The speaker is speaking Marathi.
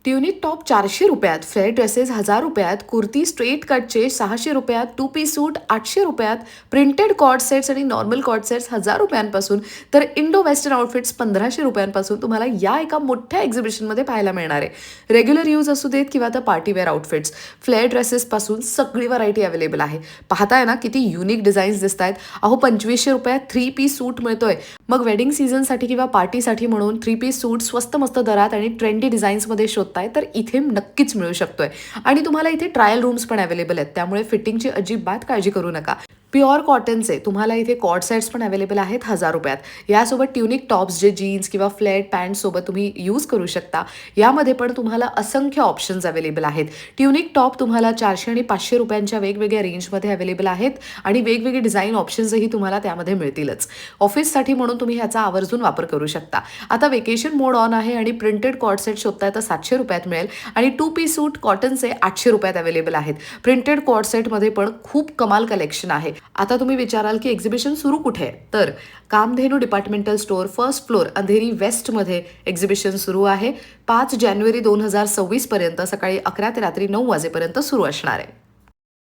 ट्युनिक टॉप 400 रुपयात, फ्लेअर ड्रेसेस 1000 रुपयात, कुर्ती स्ट्रेट कटचे 600 रुपयात, टू पीस सूट 800 रुपयात, प्रिंटेड कॉर्ड सेट्स आणि नॉर्मल कॉर्ड सेट्स 1000 रुपयांपासून, तर इंडो वेस्टर्न आउटफिट्स 1500 रुपयांपासून तुम्हाला या एका मोठ्या एक्झिबिशनमध्ये पाहायला मिळणार आहे. रेग्युलर यूज असू देत किंवा आता पार्टीवेअर आउटफिट्स, फ्लेअर ड्रेसेसपासून सगळी व्हरायटी अवेलेबल आहे. पाहताय ना किती युनिक डिझाईन्स दिसत आहेत. अहो 2500 रुपयात 3 पीस सूट मिळतोय. मग वेडिंग सीझनसाठी किंवा पार्टीसाठी म्हणून 3 पीस सूट स्वस्त मस्त दरात आणि ट्रेंडी डिझाईन्समध्ये शोधताय तर इथे नक्कीच मिळू शकतोय. आणि तुम्हाला इथे ट्रायल रूम्स पण अवेलेबल आहेत, त्यामुळे फिटिंगची अजिबात काळजी करू नका. प्युअर कॉटनचे तुम्हाला इथे कॉर्ड सेट्स पण अवेलेबल आहेत 1000 रुपयात. यासोबत ट्युनिक टॉप्स जे जीन्स किंवा फ्लेट पॅन्ट सोबत तुम्ही यूज करू शकता. यामध्ये पण तुम्हाला असंख्य ऑप्शन्स अवेलेबल आहेत. ट्युनिक टॉप तुम्हाला 400 आणि 500 रुपयांच्या वेगवेगळ्या रेंजमध्ये अवेलेबल आहेत आणि वेगवेगळे डिझाईन ऑप्शन्सही तुम्हाला त्यामध्ये मिळतीलच. ऑफिससाठी म्हणून तुम्ही ह्याचा आवर्जून वापर करू शकता. आता वेकेशन मोड ऑन आहे आणि प्रिंटेड कॉर्ड सेट शोधताय तर 700 रुपयात मिळेल आणि 2 पीस सूट कॉटनचे 800 रुपयात अवेलेबल आहेत. प्रिंटेड कॉर्ड सेटमध्ये पण खूप कमाल कलेक्शन आहे. आता तुम्ही विचाराल की एक्झिबिशन सुरू कुठे आहे, तर Kamdhenu departmental store first floor Andheri वेस्टमध्ये एक्झिबिशन सुरू आहे. 5 जानेवारी 2026 पर्यंत सकाळी 11 ते रात्री 9 वाजेपर्यंत सुरू असणार आहे.